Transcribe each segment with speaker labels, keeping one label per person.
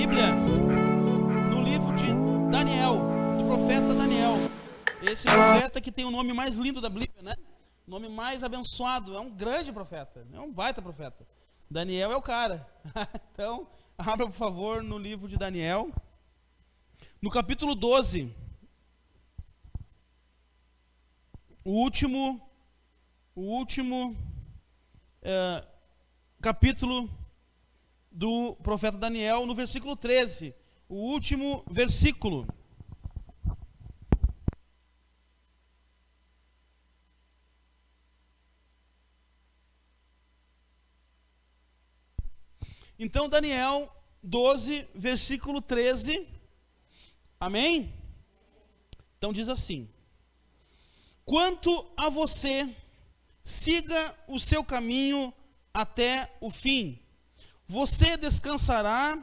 Speaker 1: Bíblia no livro de Daniel, do profeta Daniel. Esse profeta que tem o nome mais lindo da Bíblia, né? O nome mais abençoado, é um grande profeta, é um baita profeta. Daniel é o cara. Então, abra por favor no livro de Daniel, no capítulo 12. O último capítulo do profeta Daniel, no versículo 13, o último versículo. Então, Daniel 12, versículo 13, amém? Então diz assim: quanto a você, siga o seu caminho até o fim. Você descansará,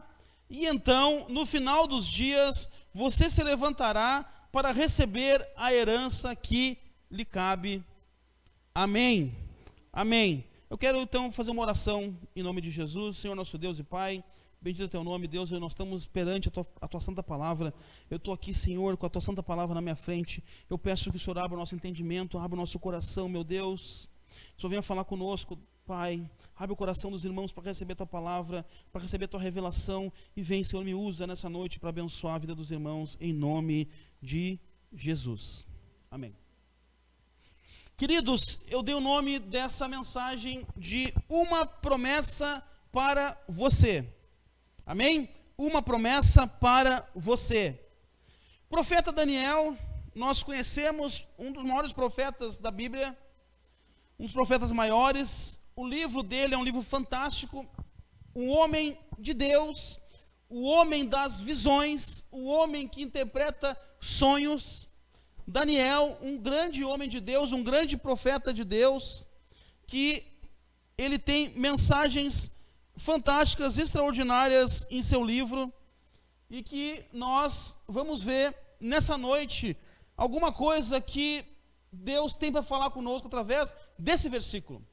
Speaker 1: e então, no final dos dias, você se levantará para receber a herança que lhe cabe. Amém. Amém. Eu quero então fazer uma oração em nome de Jesus. Senhor nosso Deus e Pai, bendito é o teu nome, Deus. Nós estamos perante a tua santa palavra. Eu estou aqui, Senhor, com a tua santa palavra na minha frente. Eu peço que o Senhor abra o nosso entendimento, abra o nosso coração, meu Deus. O Senhor venha falar conosco, Pai. Abre o coração dos irmãos para receber a tua palavra, para receber a tua revelação. E vem, Senhor, me usa nessa noite para abençoar a vida dos irmãos, em nome de Jesus. Amém. Queridos, eu dei o nome dessa mensagem de uma promessa para você. Amém? Uma promessa para você. Profeta Daniel, nós conhecemos um dos maiores profetas da Bíblia, um dos profetas maiores. O livro dele é um livro fantástico. Um homem de Deus, o homem das visões, o homem que interpreta sonhos. Daniel, um grande homem de Deus, um grande profeta de Deus, que ele tem mensagens fantásticas, extraordinárias em seu livro, e que nós vamos ver nessa noite alguma coisa que Deus tem para falar conosco através desse versículo.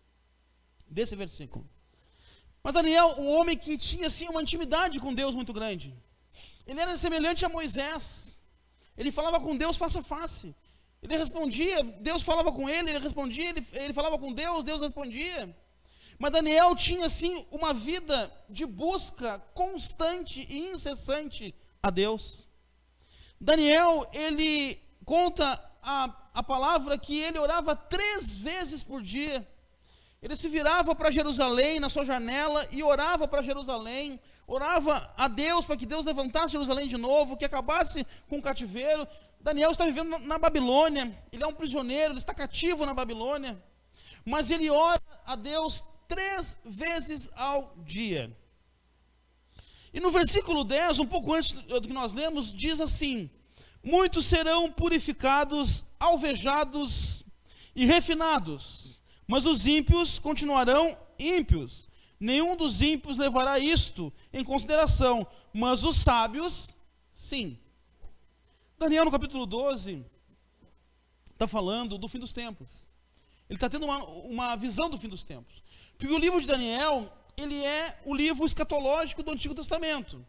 Speaker 1: Mas Daniel, um homem que tinha assim uma intimidade com Deus muito grande. Ele era semelhante a Moisés. Ele falava com Deus face a face. Ele respondia, Deus falava com ele, ele respondia, ele falava com Deus, Deus respondia. Mas Daniel tinha assim uma vida de busca constante e incessante a Deus. Daniel, ele conta a palavra que ele orava 3 vezes por dia. Ele se virava para Jerusalém na sua janela e orava para Jerusalém. Orava a Deus para que Deus levantasse Jerusalém de novo, que acabasse com o cativeiro. Daniel está vivendo na Babilônia, ele é um prisioneiro, ele está cativo na Babilônia, mas ele ora a Deus 3 vezes ao dia. E no versículo 10, um pouco antes do que nós lemos, diz assim: muitos serão purificados, alvejados e refinados, mas os ímpios continuarão ímpios. Nenhum dos ímpios levará isto em consideração, mas os sábios, sim. Daniel, no capítulo 12, está falando do fim dos tempos. Ele está tendo uma visão do fim dos tempos. Porque o livro de Daniel, ele é o livro escatológico do Antigo Testamento.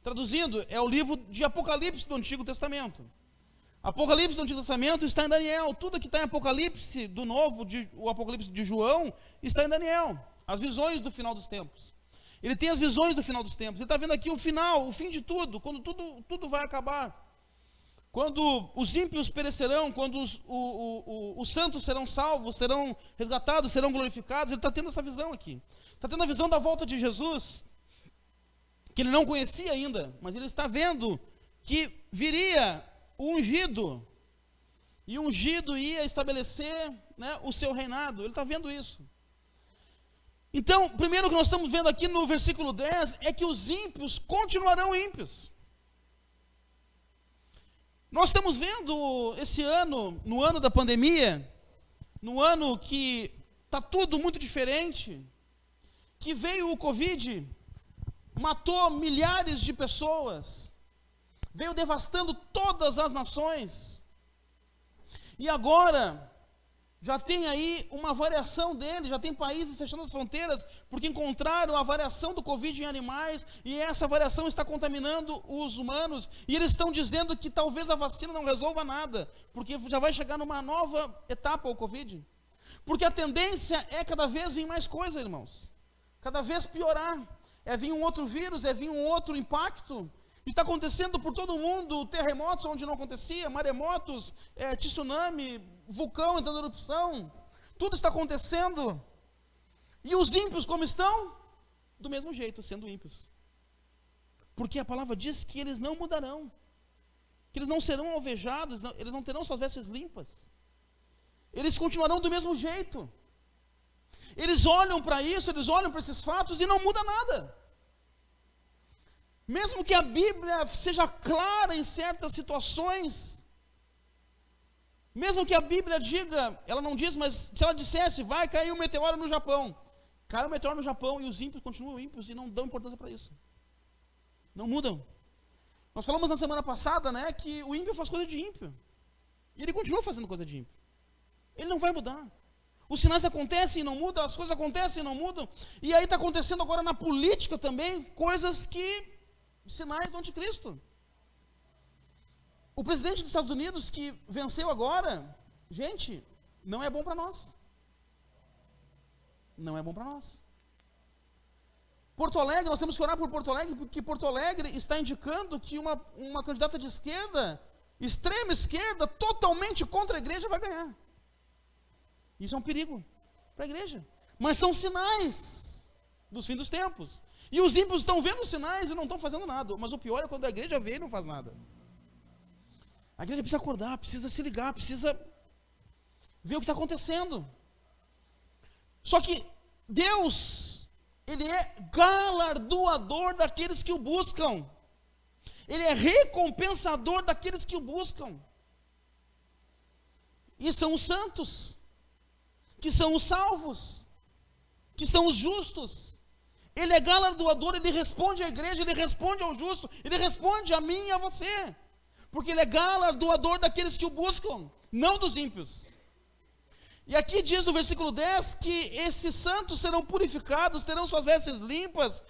Speaker 1: Traduzindo, é o livro de Apocalipse do Antigo Testamento. Apocalipse do Antigo Testamento está em Daniel. Tudo que está em Apocalipse do Novo, o Apocalipse de João, está em Daniel. As visões do final dos tempos. Ele tem as visões do final dos tempos. Ele está vendo aqui o final, o fim de tudo, quando tudo vai acabar. Quando os ímpios perecerão, quando os santos serão salvos, serão resgatados, serão glorificados. Ele está tendo essa visão aqui. Está tendo a visão da volta de Jesus, que ele não conhecia ainda, mas ele está vendo que viria o ungido, e o ungido ia estabelecer, né, o seu reinado. Ele está vendo isso. Então, primeiro que nós estamos vendo aqui no versículo 10, é que os ímpios continuarão ímpios. Nós estamos vendo esse ano, no ano da pandemia, no ano que está tudo muito diferente, que veio o Covid, matou milhares de pessoas, veio devastando todas as nações, e agora Já tem aí uma variação dele, já tem países fechando as fronteiras porque encontraram a variação do Covid em animais e essa variação está contaminando os humanos. E eles estão dizendo que talvez a vacina não resolva nada, porque já vai chegar numa nova etapa o Covid. Porque a tendência é cada vez vir mais coisa, irmãos. Cada vez piorar. É vir um outro vírus, é vir um outro impacto. Está acontecendo por todo mundo, terremotos onde não acontecia, maremotos, tsunami, vulcão entrando em erupção. Tudo está acontecendo. E os ímpios como estão? Do mesmo jeito, sendo ímpios. Porque a palavra diz que eles não mudarão. Que eles não serão alvejados, eles não terão suas vestes limpas. Eles continuarão do mesmo jeito. Eles olham para isso, eles olham para esses fatos e não muda nada. Mesmo que a Bíblia seja clara em certas situações, mesmo que a Bíblia diga, ela não diz, mas se ela dissesse, vai cair um meteoro no Japão, cai um meteoro no Japão e os ímpios continuam ímpios e não dão importância para isso. Não mudam. Nós falamos na semana passada, né, que o ímpio faz coisa de ímpio. E ele continua fazendo coisa de ímpio. Ele não vai mudar. Os sinais acontecem e não mudam, as coisas acontecem e não mudam. E aí está acontecendo agora na política também, coisas que sinais do anticristo. O presidente dos Estados Unidos que venceu agora, gente, não é bom para nós. Não é bom para nós. Porto Alegre, nós temos que orar por Porto Alegre, porque Porto Alegre está indicando que uma candidata de esquerda, extrema esquerda, totalmente contra a igreja, vai ganhar. Isso é um perigo para a igreja. Mas são sinais dos fins dos tempos. E os ímpios estão vendo os sinais e não estão fazendo nada. Mas o pior é quando a igreja vê e não faz nada. A igreja precisa acordar, precisa se ligar, precisa ver o que está acontecendo. Só que Deus, Ele é galardoador daqueles que o buscam. Ele é recompensador daqueles que o buscam. E são os santos, que são os salvos, que são os justos. Ele é galardoador, ele responde à igreja, ele responde ao justo, ele responde a mim e a você. Porque ele é galardoador daqueles que o buscam, não dos ímpios. E aqui diz no versículo 10 que esses santos serão purificados, terão suas vestes limpas,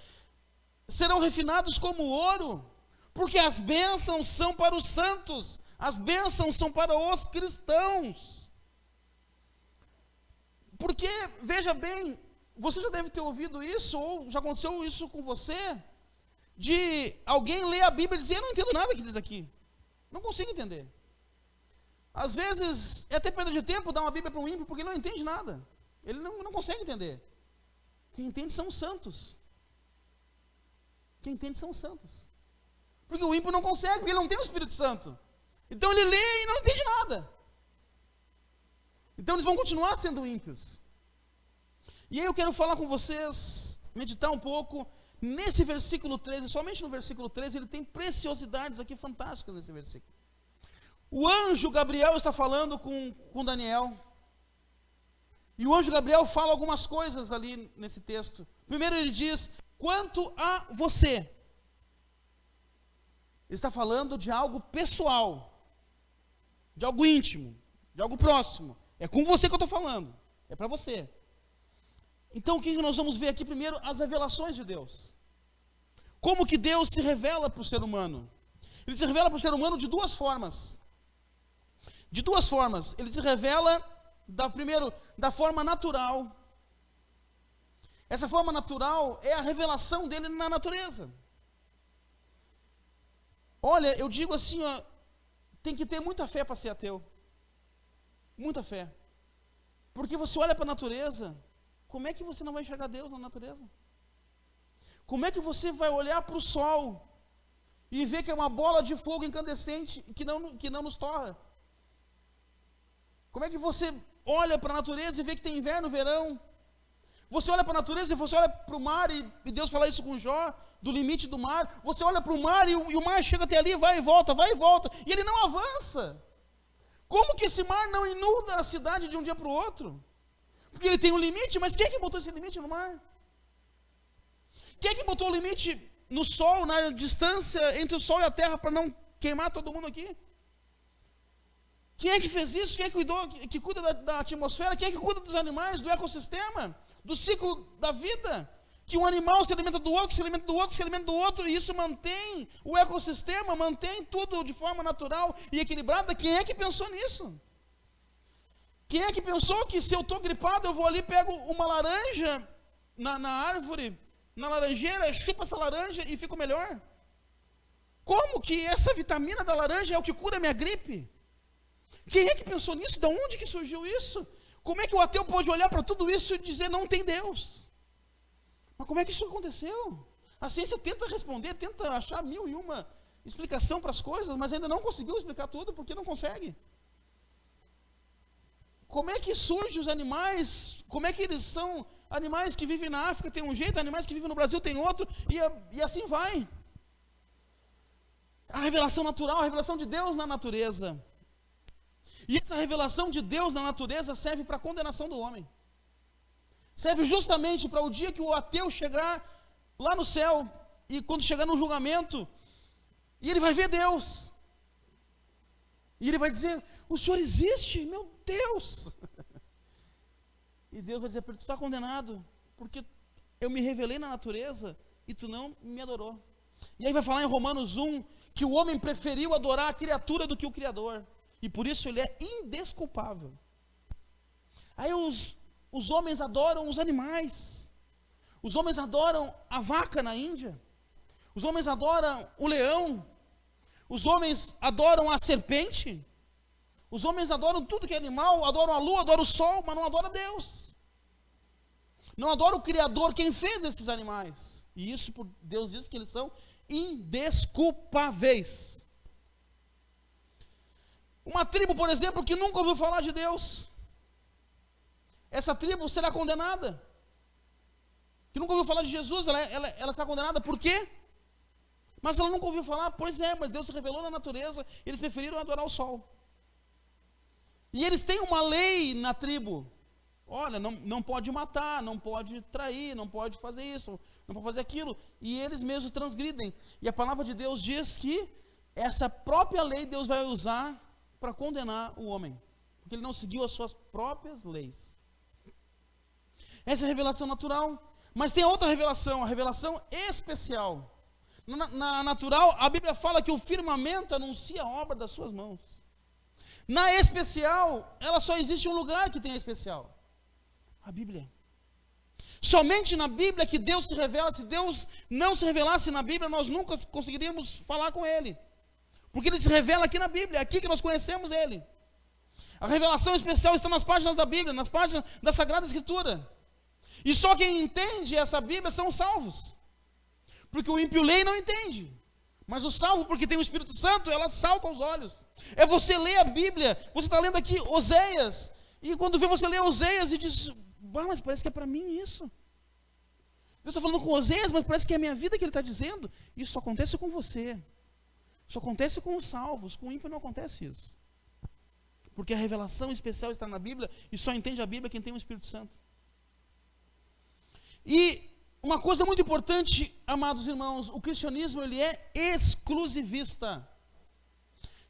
Speaker 1: serão refinados como ouro, porque as bênçãos são para os santos, as bênçãos são para os cristãos. Porque, veja bem, você já deve ter ouvido isso, ou já aconteceu isso com você, de alguém ler a Bíblia e dizer, eu não entendo nada que diz aqui, não consigo entender. Às vezes, é até perda de tempo dar uma Bíblia para um ímpio, porque ele não entende nada, ele não consegue entender. Quem entende são os santos. Quem entende são os santos. Porque o ímpio não consegue, porque ele não tem o Espírito Santo. Então ele lê e não entende nada. Então eles vão continuar sendo ímpios. E aí eu quero falar com vocês, meditar um pouco nesse versículo 13, somente no versículo 13, ele tem preciosidades aqui fantásticas nesse versículo. O anjo Gabriel está falando com Daniel. E o anjo Gabriel fala algumas coisas ali nesse texto. Primeiro ele diz, quanto a você. Ele está falando de algo pessoal, de algo íntimo, de algo próximo. É com você que eu estou falando, é para você. Então o que nós vamos ver aqui primeiro? As revelações de Deus. Como que Deus se revela para o ser humano? Ele se revela para o ser humano de duas formas. De duas formas. Ele se revela, primeiro, da forma natural. Essa forma natural é a revelação dele na natureza. Olha, eu digo assim, ó, tem que ter muita fé para ser ateu. Muita fé. Porque você olha para a natureza, como é que você não vai enxergar Deus na natureza? Como é que você vai olhar para o sol e ver que é uma bola de fogo incandescente que não nos torra? Como é que você olha para a natureza e vê que tem inverno, verão? Você olha para a natureza e você olha para o mar, e Deus fala isso com Jó, do limite do mar. Você olha para o mar e o mar chega até ali, vai e volta, e ele não avança. Como que esse mar não inunda a cidade de um dia para o outro? Porque ele tem um limite, mas quem é que botou esse limite no mar? Quem é que botou o limite no sol, na distância entre o sol e a terra, para não queimar todo mundo aqui? Quem é que fez isso? Quem é que cuida da atmosfera? Quem é que cuida dos animais, do ecossistema, do ciclo da vida? Que um animal se alimenta do outro, se alimenta do outro, se alimenta do outro, e isso mantém o ecossistema, mantém tudo de forma natural e equilibrada. Quem é que pensou nisso? Quem é que pensou que se eu estou gripado, eu vou ali, pego uma laranja na árvore, na laranjeira, chupo essa laranja e fico melhor? Como que essa vitamina da laranja é o que cura a minha gripe? Quem é que pensou nisso? De onde que surgiu isso? Como é que o ateu pode olhar para tudo isso e dizer não tem Deus? Mas como é que isso aconteceu? A ciência tenta responder, tenta achar 1001 explicação para as coisas, mas ainda não conseguiu explicar tudo, porque não consegue. Como é que surgem os animais? Como é que eles são? Animais que vivem na África tem um jeito, animais que vivem no Brasil tem outro, e assim vai. A revelação natural, a revelação de Deus na natureza. E essa revelação de Deus na natureza serve para a condenação do homem. Serve justamente para o dia que o ateu chegar lá no céu, e quando chegar no julgamento, e ele vai ver Deus. E ele vai dizer, o Senhor existe? Meu Deus! E Deus vai dizer, tu está condenado, porque eu me revelei na natureza, e tu não me adorou. E aí vai falar em Romanos 1, que o homem preferiu adorar a criatura do que o Criador. E por isso ele é indesculpável. Aí os homens adoram os animais. Os homens adoram a vaca na Índia. Os homens adoram o leão. Os homens adoram a serpente. Os homens adoram tudo que é animal, adoram a lua, adoram o sol, mas não adoram a Deus. Não adoram o Criador, quem fez esses animais. E isso Deus diz que eles são indesculpáveis. Uma tribo, por exemplo, que nunca ouviu falar de Deus, essa tribo será condenada. Que nunca ouviu falar de Jesus, ela será condenada. Por quê? Mas ela nunca ouviu falar. Pois é, mas Deus se revelou na natureza. Eles preferiram adorar o sol. E eles têm uma lei na tribo. Olha, não pode matar, não pode trair, não pode fazer isso, não pode fazer aquilo. E eles mesmos transgridem. E a palavra de Deus diz que essa própria lei Deus vai usar para condenar o homem, porque ele não seguiu as suas próprias leis. Essa é a revelação natural, mas tem outra revelação, a revelação especial. Na natural, a Bíblia fala que o firmamento anuncia a obra das suas mãos. Na especial, ela só existe um lugar que tem a especial, a Bíblia. Somente na Bíblia que Deus se revela. Se Deus não se revelasse na Bíblia, nós nunca conseguiríamos falar com Ele. Porque Ele se revela aqui na Bíblia, é aqui que nós conhecemos Ele. A revelação especial está nas páginas da Bíblia, nas páginas da Sagrada Escritura. E só quem entende essa Bíblia são os salvos. Porque o ímpio lê e não entende. Mas o salvo, porque tem o Espírito Santo, ela salta aos olhos. É você ler a Bíblia, você está lendo aqui Oséias, e quando vê você ler Oséias e diz, mas parece que é para mim isso. Deus está falando com Oséias, mas parece que é a minha vida que Ele está dizendo. Isso só acontece com você. Isso acontece com os salvos, com o ímpio não acontece isso. Porque a revelação especial está na Bíblia, e só entende a Bíblia quem tem o Espírito Santo. E uma coisa muito importante, amados irmãos, o cristianismo ele é exclusivista.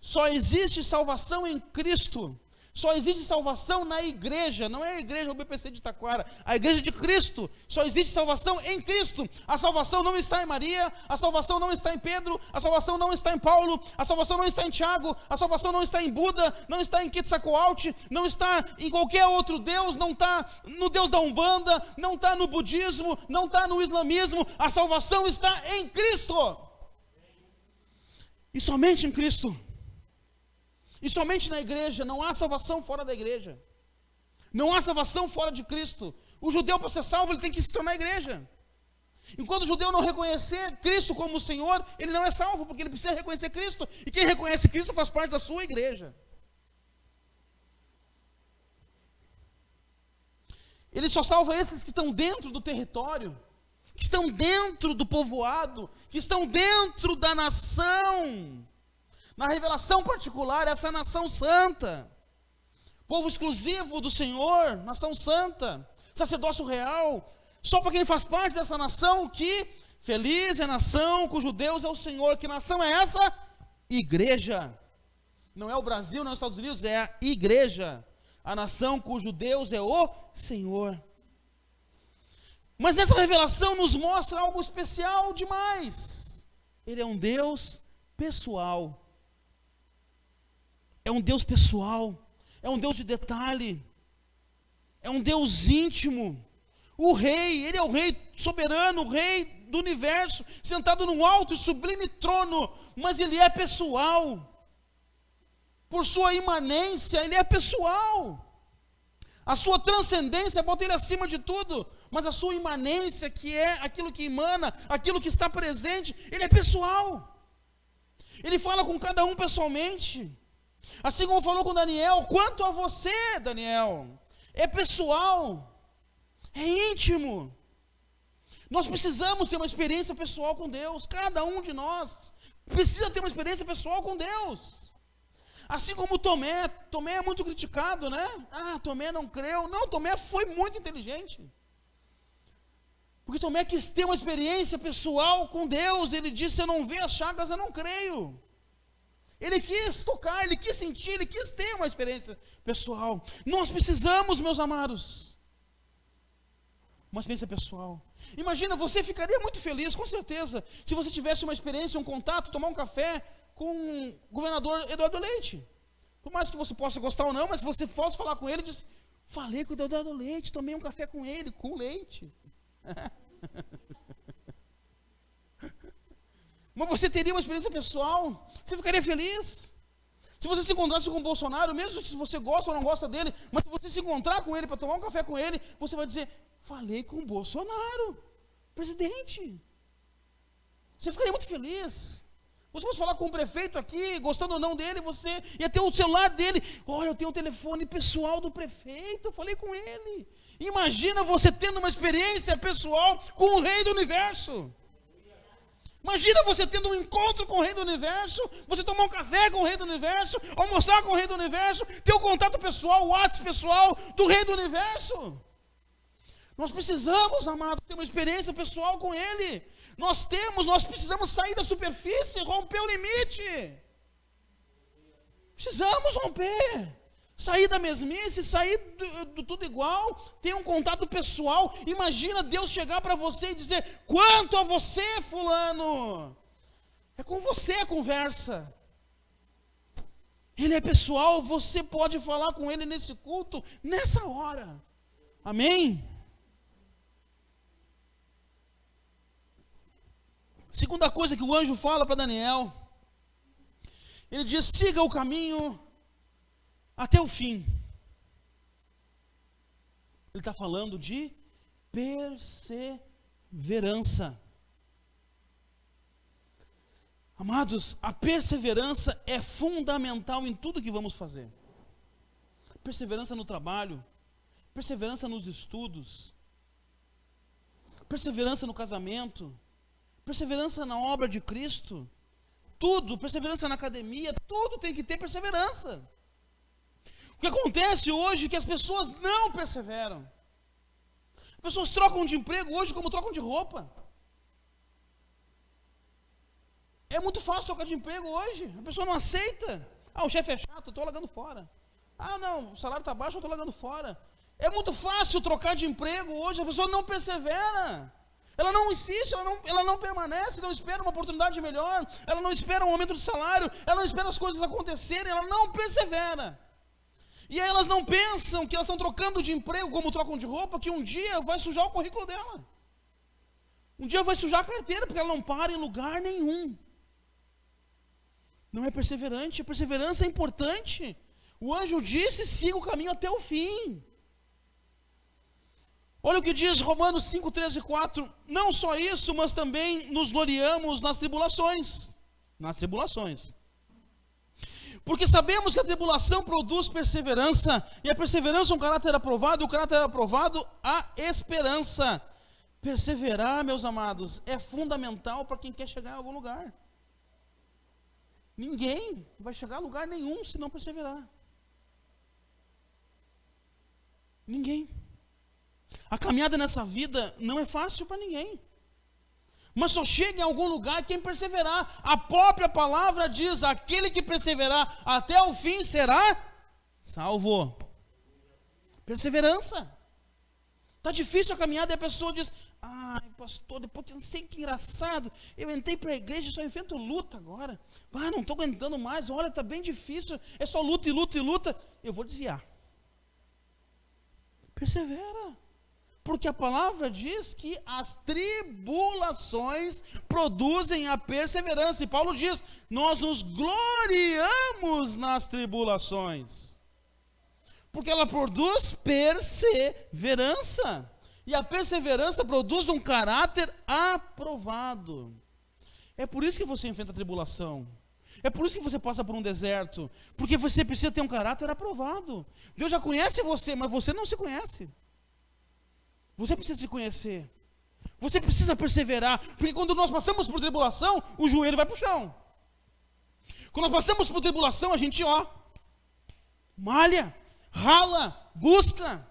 Speaker 1: Só existe salvação em Cristo. Só existe salvação na igreja, não é a igreja UBPC de Taquara, a igreja de Cristo. Só existe salvação em Cristo. A salvação não está em Maria, a salvação não está em Pedro, a salvação não está em Paulo, a salvação não está em Tiago, a salvação não está em Buda, não está em Quetzalcoatl, não está em qualquer outro Deus, não está no Deus da Umbanda, não está no budismo, não está no islamismo. A salvação está em Cristo. E somente em Cristo. E somente na igreja. Não há salvação fora da igreja. Não há salvação fora de Cristo. O judeu, para ser salvo, ele tem que se tornar igreja. Enquanto o judeu não reconhecer Cristo como o Senhor, ele não é salvo, porque ele precisa reconhecer Cristo. E quem reconhece Cristo faz parte da sua igreja. Ele só salva esses que estão dentro do território, que estão dentro do povoado, que estão dentro da nação. Na revelação particular, essa nação santa, povo exclusivo do Senhor, nação santa, sacerdócio real, só para quem faz parte dessa nação, que feliz é a nação cujo Deus é o Senhor. Que nação é essa? Igreja. Não é o Brasil, não é os Estados Unidos, é a igreja, a nação cujo Deus é o Senhor. Mas essa revelação nos mostra algo especial demais. Ele é um Deus pessoal. É um Deus pessoal. É um Deus de detalhe. É um Deus íntimo. O rei, ele é o rei soberano, o rei do universo, sentado num alto e sublime trono, mas ele é pessoal. Por sua imanência, ele é pessoal. A sua transcendência bota ele acima de tudo, mas a sua imanência, que é aquilo que emana, aquilo que está presente, ele é pessoal. Ele fala com cada um pessoalmente. Assim como falou com Daniel, quanto a você, Daniel, é pessoal, é íntimo. Nós precisamos ter uma experiência pessoal com Deus. Cada um de nós precisa ter uma experiência pessoal com Deus. Assim como Tomé é muito criticado, né? Ah, Tomé não creu. Não, Tomé foi muito inteligente. Porque Tomé quis ter uma experiência pessoal com Deus. Ele disse, se eu não ver as chagas, eu não creio. Ele quis tocar, ele quis sentir, ele quis ter uma experiência pessoal. Nós precisamos, meus amados, uma experiência pessoal. Imagina, você ficaria muito feliz, com certeza, se você tivesse uma experiência, um contato, tomar um café com o governador Eduardo Leite. Por mais que você possa gostar ou não, mas se você fosse falar com ele, diz, falei com o Eduardo Leite, tomei um café com ele, com leite. Mas você teria uma experiência pessoal, você ficaria feliz. Se você se encontrasse com o Bolsonaro, mesmo se você gosta ou não gosta dele, mas se você se encontrar com ele, para tomar um café com ele, você vai dizer, falei com o Bolsonaro, presidente. Você ficaria muito feliz. Se você fosse falar com o prefeito aqui, gostando ou não dele, você ia ter o celular dele. Olha, eu tenho o telefone pessoal do prefeito, eu falei com ele. Imagina você tendo uma experiência pessoal com o rei do universo. Imagina você tendo um encontro com o rei do universo, você tomar um café com o rei do universo, almoçar com o rei do universo, ter o contato pessoal, o WhatsApp pessoal do rei do universo. Nós precisamos, amados, ter uma experiência pessoal com ele. Nós precisamos sair da superfície, romper o limite. Precisamos romper. Sair da mesmice, sair do tudo igual, ter um contato pessoal. Imagina Deus chegar para você e dizer, quanto a você, fulano? É com você a conversa. Ele é pessoal, você pode falar com ele nesse culto, nessa hora. Amém? Segunda coisa que o anjo fala para Daniel, ele diz, siga o caminho até o fim. Ele está falando de perseverança. Amados, a perseverança é fundamental em tudo que vamos fazer. Perseverança no trabalho, perseverança nos estudos, perseverança no casamento, perseverança na obra de Cristo, tudo, perseverança na academia, tudo tem que ter perseverança. O que acontece hoje é que as pessoas não perseveram. As pessoas trocam de emprego hoje como trocam de roupa. É muito fácil trocar de emprego hoje, a pessoa não aceita. Ah, o chefe é chato, eu estou largando fora. Ah, não, o salário está baixo, eu estou largando fora. É muito fácil trocar de emprego hoje, a pessoa não persevera. Ela não insiste, ela não permanece, não espera uma oportunidade melhor, ela não espera um aumento de salário, ela não espera as coisas acontecerem, ela não persevera. E aí elas não pensam que elas estão trocando de emprego como trocam de roupa, que um dia vai sujar o currículo dela. Um dia vai sujar a carteira, porque ela não para em lugar nenhum. Não é perseverante, a perseverança é importante. O anjo disse, siga o caminho até o fim. Olha o que diz Romanos 5, 13 e 4. Não só isso, mas também nos gloriamos nas tribulações. Nas tribulações. Porque sabemos que a tribulação produz perseverança, e a perseverança é um caráter aprovado, e o caráter aprovado, a esperança. Perseverar, meus amados, é fundamental para quem quer chegar em algum lugar. Ninguém vai chegar a lugar nenhum se não perseverar. Ninguém. A caminhada nessa vida não é fácil para ninguém. Mas só chega em algum lugar quem perseverar. A própria palavra diz: aquele que perseverar até o fim será salvo. Perseverança. Está difícil a caminhada e a pessoa diz: ai, pastor, depois que eu não sei, que engraçado, eu entrei para a igreja e só enfrento luta agora. Não estou aguentando mais, olha, está bem difícil, é só luta e luta e luta. Eu vou desviar. Persevera. Porque a palavra diz que as tribulações produzem a perseverança. E Paulo diz: nós nos gloriamos nas tribulações. Porque ela produz perseverança. E a perseverança produz um caráter aprovado. É por isso que você enfrenta a tribulação. É por isso que você passa por um deserto. Porque você precisa ter um caráter aprovado. Deus já conhece você, mas você não se conhece. Você precisa se conhecer. Você precisa perseverar. Porque quando nós passamos por tribulação, o joelho vai para o chão. Quando nós passamos por tribulação, a gente malha, rala, busca,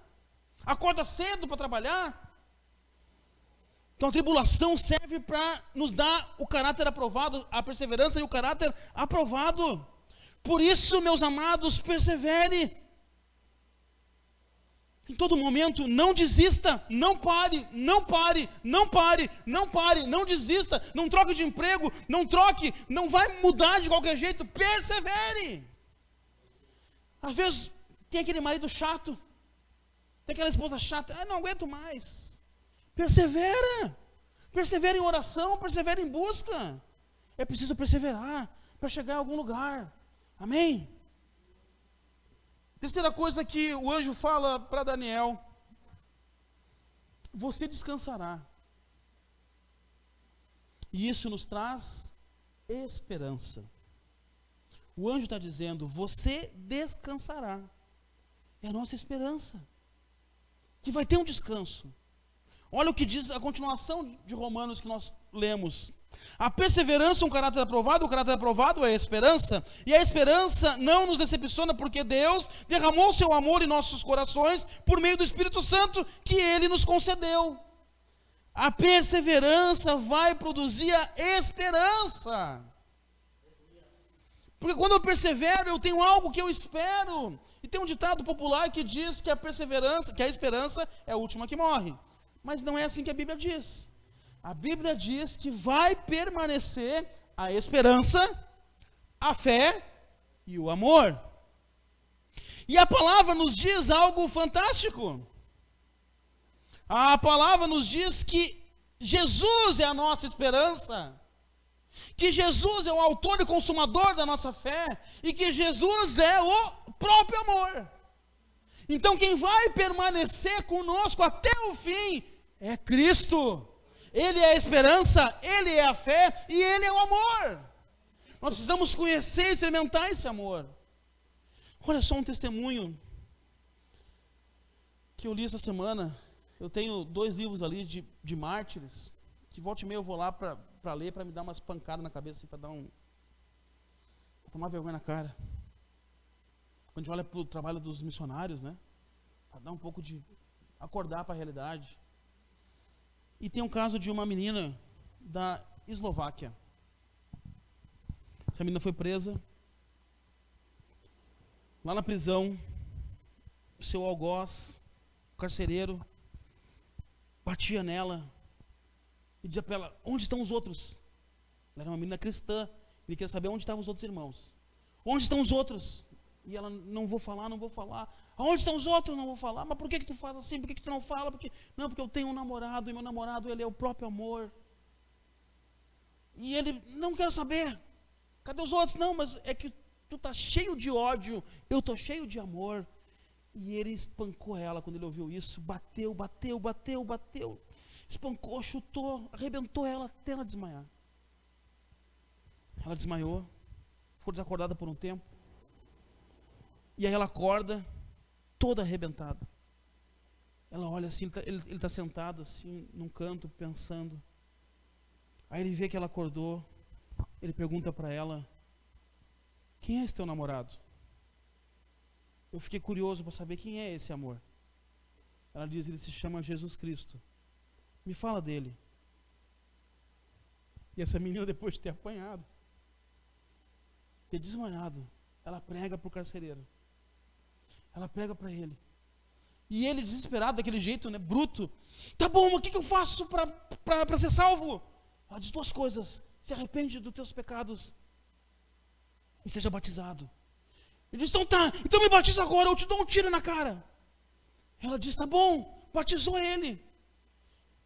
Speaker 1: acorda cedo para trabalhar. Então a tribulação serve para nos dar o caráter aprovado, a perseverança e o caráter aprovado. Por isso, meus amados, persevere. Em todo momento, não desista, não pare, não pare, não pare, não pare, não desista, não troque de emprego, não troque, não vai mudar de qualquer jeito, persevere. Às vezes tem aquele marido chato, tem aquela esposa chata, não aguento mais. Persevera, persevera em oração, persevera em busca. É preciso perseverar para chegar a algum lugar, amém? Terceira coisa que o anjo fala para Daniel: você descansará. E isso nos traz esperança. O anjo está dizendo: você descansará. É a nossa esperança, que vai ter um descanso. Olha o que diz a continuação de Romanos que nós lemos. A perseverança é um caráter aprovado, o caráter aprovado é a esperança, e a esperança não nos decepciona, porque Deus derramou seu amor em nossos corações por meio do Espírito Santo que Ele nos concedeu. A perseverança vai produzir a esperança. Porque quando eu persevero, eu tenho algo que eu espero. E tem um ditado popular que diz que a perseverança, que a esperança é a última que morre. Mas não é assim que a Bíblia diz. A Bíblia diz que vai permanecer a esperança, a fé e o amor. E a palavra nos diz algo fantástico. A palavra nos diz que Jesus é a nossa esperança, que Jesus é o autor e consumador da nossa fé, e que Jesus é o próprio amor. Então quem vai permanecer conosco até o fim é Cristo. Ele é a esperança, Ele é a fé e Ele é o amor. Nós precisamos conhecer e experimentar esse amor. Olha só um testemunho que eu li essa semana. Eu tenho 2 livros ali de mártires, que volta e meia eu vou lá para ler, para me dar umas pancadas na cabeça, assim, para tomar vergonha na cara. Quando a gente olha para o trabalho dos missionários, né? Para dar um pouco de acordar para a realidade. E tem um caso de uma menina da Eslováquia. Essa menina foi presa. Lá na prisão, o seu algoz, o carcereiro, batia nela e dizia para ela: onde estão os outros? Ela era uma menina cristã. Ele queria saber onde estavam os outros irmãos. Onde estão os outros? E ela: não vou falar, não vou falar. Aonde estão os outros? Não vou falar. Mas por que tu faz assim? Por que tu não fala? Porque eu tenho um namorado, e meu namorado, ele é o próprio amor. E ele: não quero saber. Cadê os outros? Não, mas é que tu tá cheio de ódio, eu tô cheio de amor. E ele espancou ela quando ele ouviu isso. Bateu. Espancou, chutou, arrebentou ela até ela desmaiar. Ela desmaiou, ficou desacordada por um tempo. E aí ela acorda, toda arrebentada. Ela olha assim, ele está sentado assim, num canto, pensando. Aí ele vê que ela acordou. Ele pergunta para ela: quem é esse teu namorado? Eu fiquei curioso para saber quem é esse amor. Ela diz: ele se chama Jesus Cristo. Me fala dele. E essa menina, depois de ter apanhado, ter desmaiado, ela prega para o carcereiro. Ela prega para ele. E ele, desesperado, daquele jeito, né, bruto. Tá bom, mas o que eu faço para ser salvo? Ela diz 2 coisas. Se arrepende dos teus pecados e seja batizado. Ele diz, então tá, então me batiza agora, eu te dou um tiro na cara. Ela diz, tá bom, batizou ele.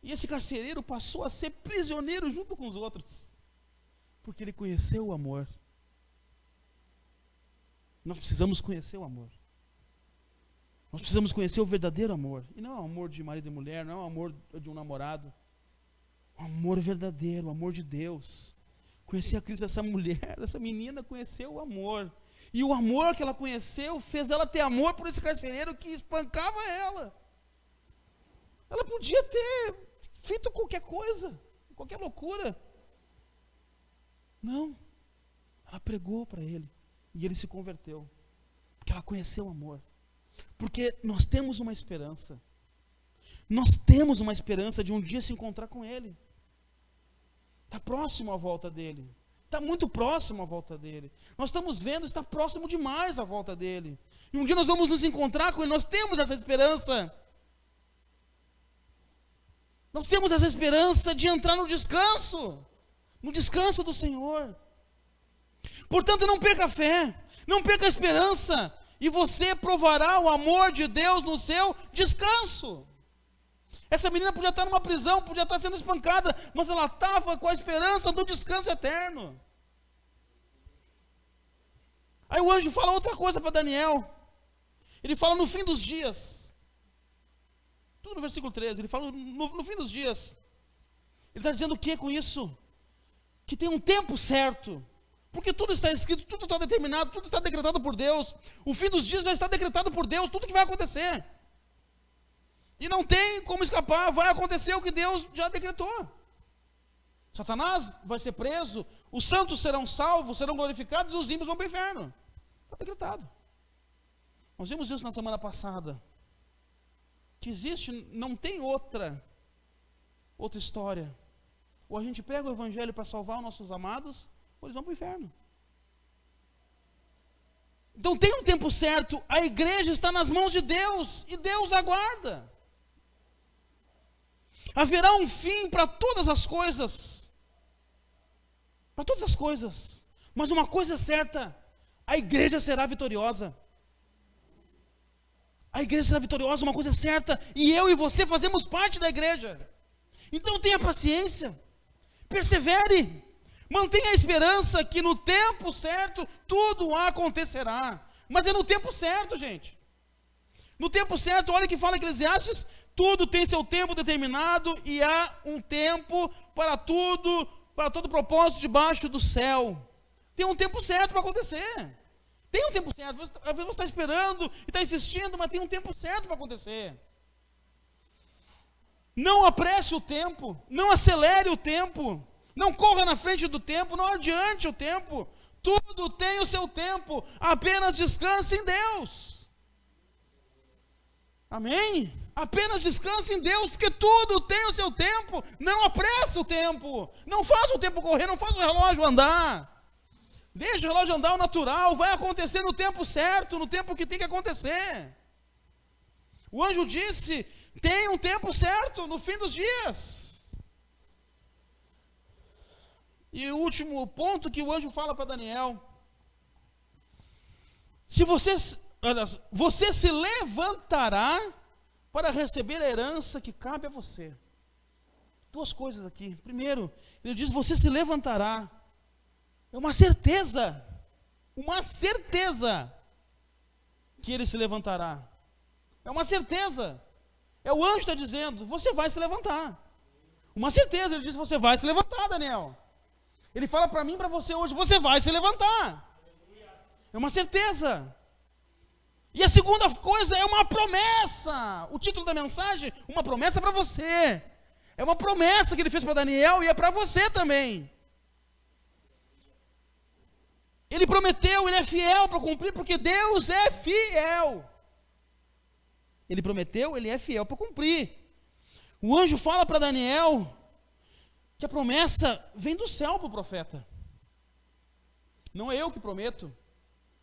Speaker 1: E esse carcereiro passou a ser prisioneiro junto com os outros, porque ele conheceu o amor. Nós precisamos conhecer o amor. Nós precisamos conhecer o verdadeiro amor. E não é o amor de marido e mulher, não é o amor de um namorado. O amor verdadeiro, o amor de Deus. Conhecer a Cristo, essa mulher, essa menina conheceu o amor. E o amor que ela conheceu fez ela ter amor por esse carcereiro que espancava ela. Ela podia ter feito qualquer coisa, qualquer loucura. Não. Ela pregou para ele. E ele se converteu. Porque ela conheceu o amor. Porque nós temos uma esperança. Nós temos uma esperança de um dia se encontrar com ele. Está próximo à volta dele. Está muito próximo à volta dele. Nós estamos vendo, está próximo demais à volta dele. E um dia nós vamos nos encontrar com ele. Nós temos essa esperança. Nós temos essa esperança de entrar no descanso do Senhor. Portanto, não perca a fé, não perca a esperança, e você provará o amor de Deus no seu descanso. Essa menina podia estar numa prisão, podia estar sendo espancada, mas ela estava com a esperança do descanso eterno. Aí o anjo fala outra coisa para Daniel. Ele fala no fim dos dias. Tudo no versículo 13. Ele fala no fim dos dias. Ele está dizendo o que com isso? Que tem um tempo certo. Porque tudo está escrito, tudo está determinado, tudo está decretado por Deus. O fim dos dias já está decretado por Deus, tudo que vai acontecer. E não tem como escapar, vai acontecer o que Deus já decretou. Satanás vai ser preso, os santos serão salvos, serão glorificados e os ímpios vão para o inferno. Está decretado. Nós vimos isso na semana passada. Que existe, não tem outra história. Ou a gente prega o evangelho para salvar os nossos amados, ou eles vão para o inferno. Então tem um tempo certo, a igreja está nas mãos de Deus, e Deus aguarda. Haverá um fim para todas as coisas. Para todas as coisas. Mas uma coisa é certa, a igreja será vitoriosa. A igreja será vitoriosa, uma coisa é certa, e eu e você fazemos parte da igreja. Então tenha paciência, persevere, mantenha a esperança que no tempo certo tudo acontecerá. Mas é no tempo certo, gente. No tempo certo, olha o que fala Eclesiastes, tudo tem seu tempo determinado e há um tempo para tudo, para todo propósito debaixo do céu. Tem um tempo certo para acontecer. Tem um tempo certo. Às vezes você está esperando e está insistindo, mas tem um tempo certo para acontecer. Não apresse o tempo, não acelere o tempo, não corra na frente do tempo, não adiante o tempo. Tudo tem o seu tempo, apenas descanse em Deus. Amém? Apenas descanse em Deus, porque tudo tem o seu tempo. Não apresse o tempo, não faça o tempo correr, não faça o relógio andar. Deixa o relógio andar, o natural, vai acontecer no tempo certo, no tempo que tem que acontecer. O anjo disse, tem um tempo certo, no fim dos dias. E o último ponto que o anjo fala para Daniel, você se levantará para receber a herança que cabe a você. 2 coisas aqui. Primeiro, ele diz, você se levantará. É uma certeza que ele se levantará. É uma certeza. É o anjo que está dizendo, você vai se levantar. Uma certeza, ele diz, você vai se levantar, Daniel. Ele fala para mim e para você hoje, você vai se levantar. É uma certeza. E a segunda coisa é uma promessa. O título da mensagem, uma promessa para você. É uma promessa que ele fez para Daniel e é para você também. Ele prometeu, ele é fiel para cumprir, porque Deus é fiel. Ele prometeu, ele é fiel para cumprir. O anjo fala para Daniel, que a promessa vem do céu para o profeta. Não é eu que prometo,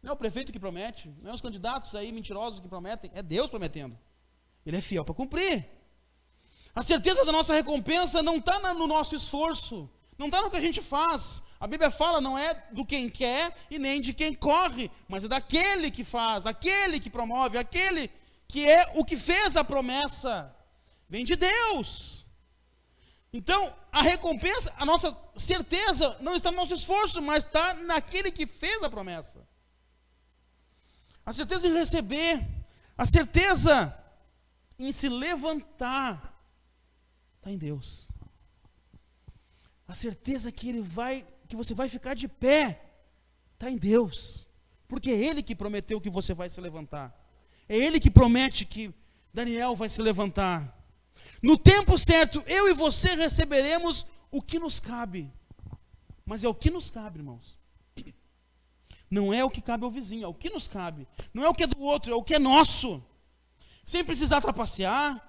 Speaker 1: não é o prefeito que promete, não é os candidatos aí mentirosos que prometem, é Deus prometendo. Ele é fiel para cumprir. A certeza da nossa recompensa não está no nosso esforço, não está no que a gente faz. A Bíblia fala, não é do quem quer e nem de quem corre, mas é daquele que faz, aquele que promove, aquele que é o que fez a promessa. Vem de Deus. Então, a recompensa, a nossa certeza não está no nosso esforço, mas está naquele que fez a promessa. A certeza em receber, a certeza em se levantar, está em Deus. A certeza que você vai ficar de pé, está em Deus. Porque é Ele que prometeu que você vai se levantar. É Ele que promete que Daniel vai se levantar. No tempo certo, eu e você receberemos o que nos cabe. Mas é o que nos cabe, irmãos. Não é o que cabe ao vizinho, é o que nos cabe. Não é o que é do outro, é o que é nosso. Sem precisar trapacear,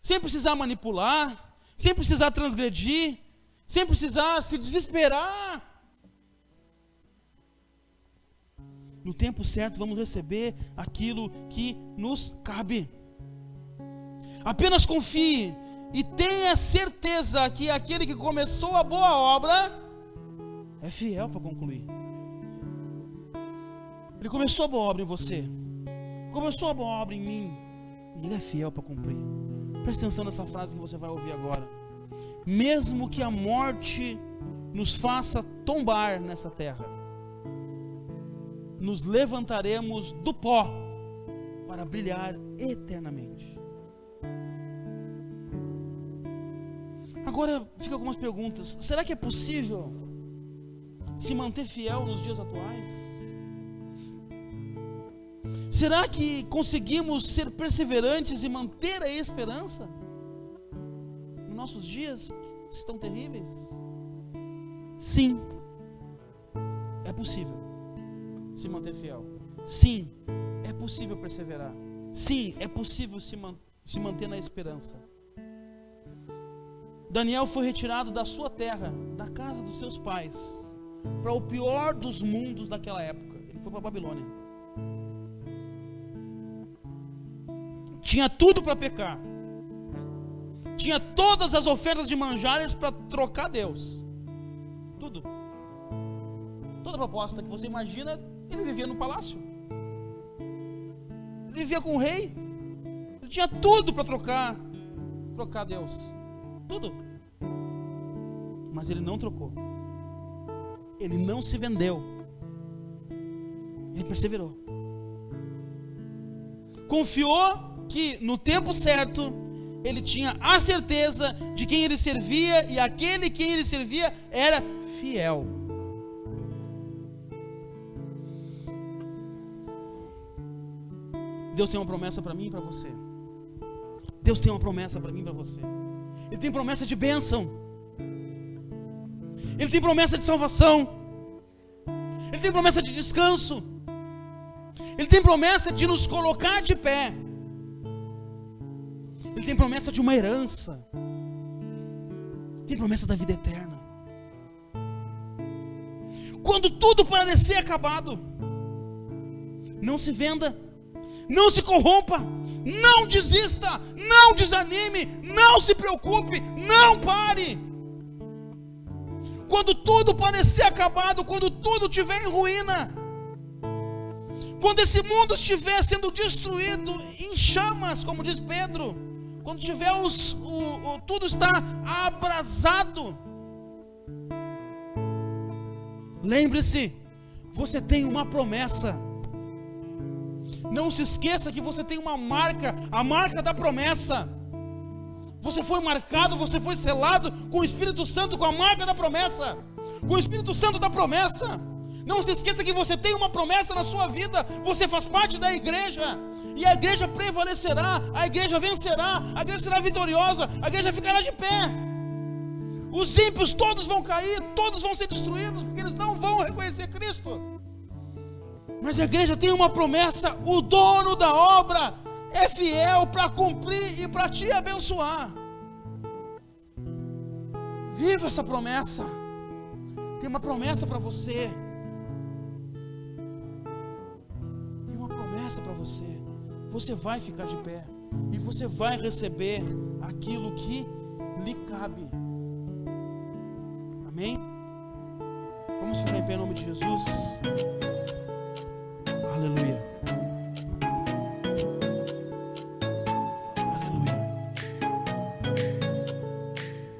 Speaker 1: sem precisar manipular, sem precisar transgredir, sem precisar se desesperar. No tempo certo, vamos receber aquilo que nos cabe. Apenas confie e tenha certeza que aquele que começou a boa obra é fiel para concluir. Ele começou a boa obra em você, começou a boa obra em mim, e Ele é fiel para cumprir. Preste atenção nessa frase que você vai ouvir agora. Mesmo que a morte nos faça tombar nessa terra, nos levantaremos do pó para brilhar eternamente. Agora ficam algumas perguntas. Será que é possível se manter fiel nos dias atuais? Será que conseguimos ser perseverantes e manter a esperança nos nossos dias que estão terríveis? Sim, é possível se manter fiel. Sim, é possível perseverar. Sim, é possível se manter na esperança. Daniel foi retirado da sua terra, da casa dos seus pais, para o pior dos mundos daquela época. Ele foi para a Babilônia. Tinha tudo para pecar. Tinha todas as ofertas de manjares para trocar Deus. Tudo. Toda proposta que você imagina, ele vivia no palácio. Ele vivia com o rei. Ele tinha tudo para trocar Deus. Tudo. Mas ele não trocou. Ele não se vendeu. Ele perseverou. Confiou que no tempo certo ele tinha a certeza de quem ele servia, e aquele quem ele servia era fiel. Deus tem uma promessa para mim e para você. Deus tem uma promessa para mim e para você. Ele tem promessa de bênção. Ele tem promessa de salvação. Ele tem promessa de descanso. Ele tem promessa de nos colocar de pé. Ele tem promessa de uma herança. Tem promessa da vida eterna. Quando tudo parecer acabado, não se venda, não se corrompa, não desista, não desanime, não se preocupe, não pare. Quando tudo parecer acabado, quando tudo estiver em ruína, quando esse mundo estiver sendo destruído em chamas, como diz Pedro, quando tiver tudo está abrasado, lembre-se, você tem uma promessa. Não se esqueça que você tem uma marca, a marca da promessa. Você foi marcado, você foi selado com o Espírito Santo, com a marca da promessa, com o Espírito Santo da promessa. Não se esqueça que você tem uma promessa na sua vida. Você faz parte da igreja, e a igreja prevalecerá, a igreja vencerá, a igreja será vitoriosa, a igreja ficará de pé. Os ímpios todos vão cair, todos vão ser destruídos, porque eles não vão reconhecer Cristo. Mas a igreja tem uma promessa. O dono da obra é fiel para cumprir e para te abençoar. Viva essa promessa. Tem uma promessa para você. Tem uma promessa para você. Você vai ficar de pé e você vai receber aquilo que lhe cabe. Amém? Vamos ficar em pé em nome de Jesus.